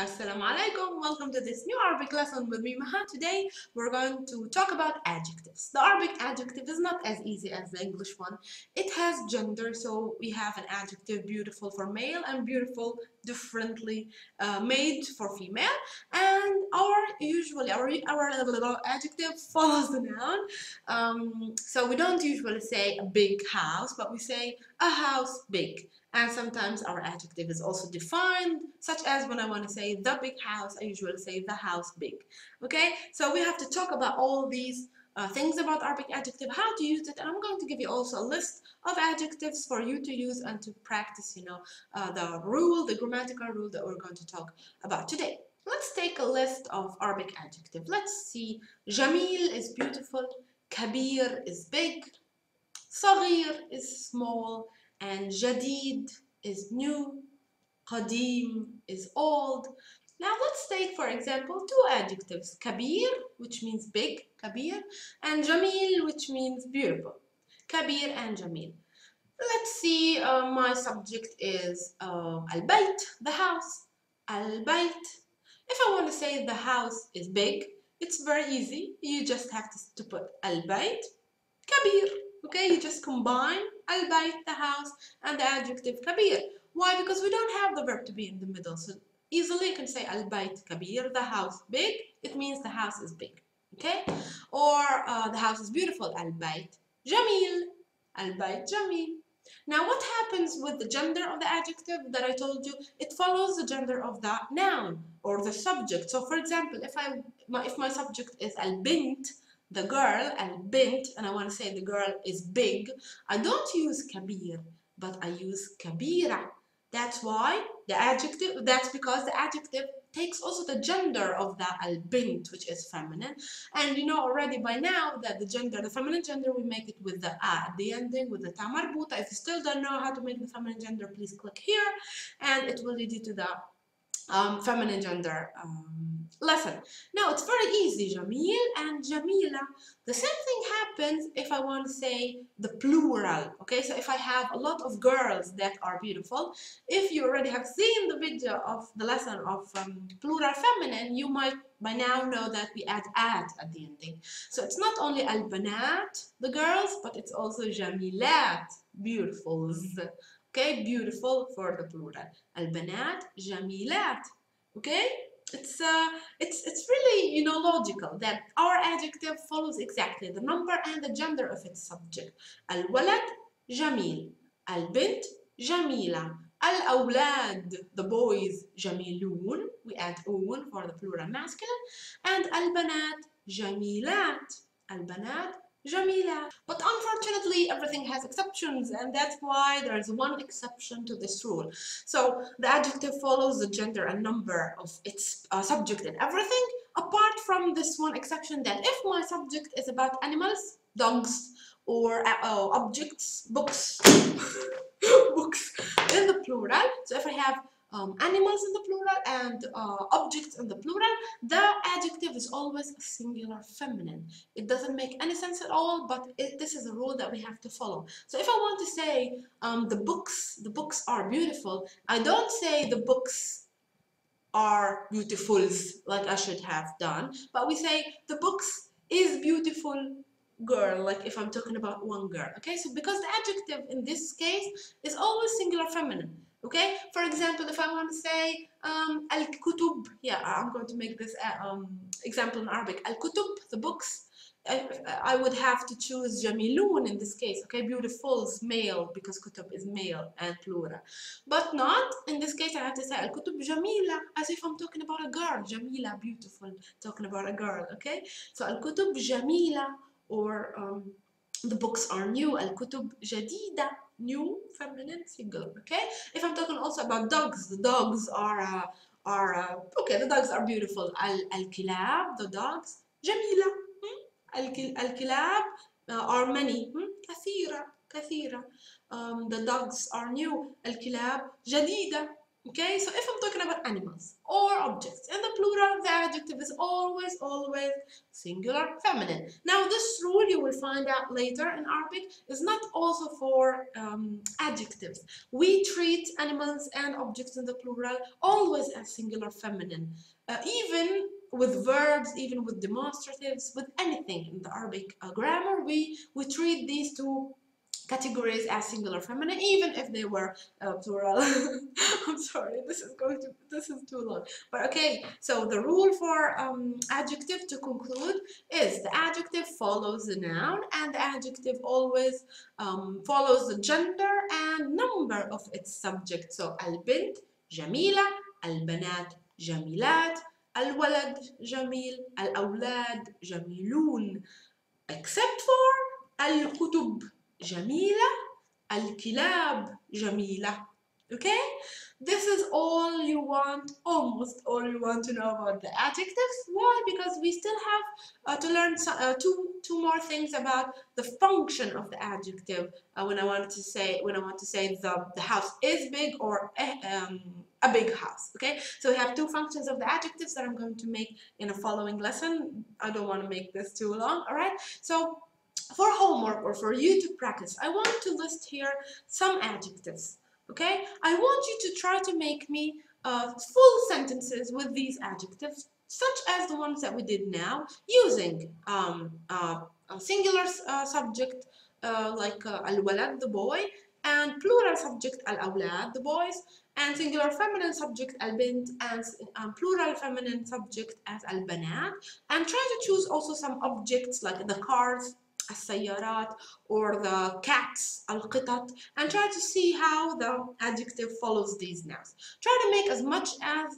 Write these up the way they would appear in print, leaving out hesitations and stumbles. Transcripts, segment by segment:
Assalamu alaikum, welcome to this new Arabic lesson with me Maha. Today we're going to talk about adjectives. The Arabic adjective is not as easy as the English one. It has gender, so we have an adjective beautiful for male and beautiful differently made for female. And our adjective follows the noun. So we don't usually say a big house, but we say a house big. And sometimes our adjective is also defined, such as when I want to say the big house, I usually say the house big. Okay, so we have to talk about all these things about Arabic adjective, how to use it, and I'm going to give you also a list of adjectives for you to use and to practice, the grammatical rule that we're going to talk about today. Let's take a list of Arabic adjectives. Let's see. Jamil is beautiful, Kabir is big, صغير is small, and Jadid is new, Qadim is old. Now let's take, for example, two adjectives, Kabir, which means big, Kabir, and Jamil, which means beautiful, Kabir and Jamil. Let's see, my subject is Al-Bayt, the house, Al-Bayt. If I want to say the house is big, it's very easy. You just have to put Al-Bayt, Kabir. Okay, you just combine Al-Bayt, the house, and the adjective Kabir. Why? Because we don't have the verb to be in the middle. So easily you can say Al-Bayt Kabir, the house big. It means the house is big. Okay? Or the house is beautiful. Al-Bayt Jamil. Al-Bayt Jamil. Now what happens with the gender of the adjective that I told you? It follows the gender of the noun or the subject. So for example, if my subject is Al-Bint, the girl, Al-Bint, and I want to say the girl is big, I don't use Kabir, but I use Kabira. That's because the adjective takes also the gender of the Al-Bint, which is feminine. And you know already by now that the feminine gender, we make it with the A at the ending, with the Ta marbuta. If you still don't know how to make the feminine gender, please click here, and it will lead you to the feminine gender lesson. Now it's very easy, Jamil and Jamila. The same thing happens if I want to say the plural. Okay, so if I have a lot of girls that are beautiful, if you already have seen the video of the lesson of plural feminine, you might by now know that we add at the ending. So it's not only al-banat, the girls, but it's also jamilat, beautifuls. Okay, beautiful for the plural. Al-banat, jamilat. Okay, it's really logical that our adjective follows exactly the number and the gender of its subject. Al-walad, jamil. Al-bint, jamila. Al-awlad, the boys, jamilun. We add un for the plural masculine. And al-banat, jamilat. Al-banat, Jamila. But unfortunately, everything has exceptions, and that's why there's one exception to this rule. So the adjective follows the gender and number of its subject and everything, apart from this one exception that if my subject is about animals, dogs, or objects, books, books in the plural. So if I have animals in the plural and objects in the plural, the adjective is always a singular feminine. It doesn't make any sense at all, but this is a rule that we have to follow. So if I want to say the books are beautiful, I don't say the books are beautifuls like I should have done, but we say the books is beautiful girl, like if I'm talking about one girl. Okay, so because the adjective in this case is always singular feminine. Okay, for example, if I want to say al-kutub, yeah, I'm going to make this example in Arabic. Al-kutub, the books, I would have to choose jamilun in this case. Okay, beautiful's male because kutub is male and plural, but not in this case. I have to say al-kutub jamila as if I'm talking about a girl. Jamila, beautiful, talking about a girl. Okay, so al-kutub jamila, or the books are new. Al-kutub jadida, new, feminine, singular. Okay, if I'm talking also about dogs, the dogs are okay, the dogs are beautiful. Al-kilab, the dogs, jamila. Al-kilab are many. كثيرة. The dogs are new. Al-kilab jadida. Okay, so if I'm talking about animals or objects in the plural, the adjective is always singular feminine. Now this rule, you will find out later in Arabic, is not also for adjectives. We treat animals and objects in the plural always as singular feminine, even with verbs, even with demonstratives, with anything in the Arabic grammar, we treat these two categories as singular feminine, even if they were plural. I'm sorry, this is too long, but okay. So the rule for adjective, to conclude, is the adjective follows the noun, and the adjective always follows the gender and number of its subject. So البنت جميلة, البنات جميلات, الولد جميل, الأولاد جميلون, except for الكتب جميلة, الكلاب جميلة. Okay, this is all you want, almost all you want to know about the adjectives. Why? Because we still have to learn two more things about the function of the adjective. When I want to say the house is big, or a big house. Okay, so we have two functions of the adjectives that I'm going to make in a following lesson. I don't want to make this too long. All right, so for homework or for you to practice, I want to list here some adjectives. Okay, I want you to try to make me full sentences with these adjectives, such as the ones that we did now, using a singular subject like al-walad, the boy, and plural subject al-awlad, the boys, and singular feminine subject al-bint, and plural feminine subject as al-banat, and try to choose also some objects like the cars, السيارات, or the cats, القطط, and try to see how the adjective follows these nouns. Try to make as much as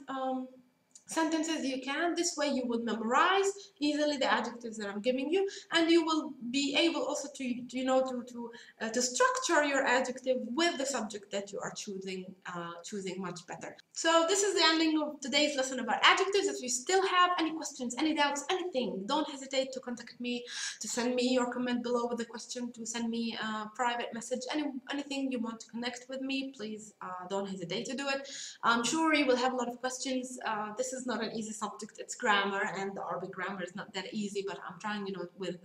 sentences you can. This way you will memorize easily the adjectives that I'm giving you, and you will be able also to structure your adjective with the subject that you are choosing much better. So this is the ending of today's lesson about adjectives. If you still have any questions, any doubts, anything, don't hesitate to contact me, to send me your comment below with the question, to send me a private message, anything you want to connect with me, please don't hesitate to do it. I'm sure you will have a lot of questions. This is not an easy subject. It's grammar, and the Arabic grammar is not that easy, but I'm trying, with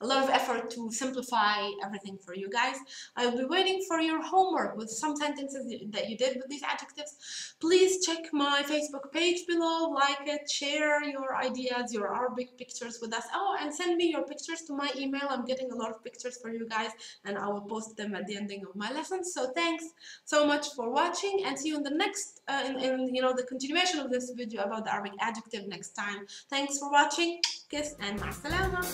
a lot of effort to simplify everything for you guys. I'll be waiting for your homework with some sentences that you did with these adjectives. Please check my Facebook page below, like it, share your ideas, your Arabic pictures with us. Oh, and send me your pictures to my email. I'm getting a lot of pictures for you guys, and I will post them at the ending of my lessons. So thanks so much for watching, and see you in the next, the continuation of this video about the Arabic adjective next time. Thanks for watching. Kiss and ma salama.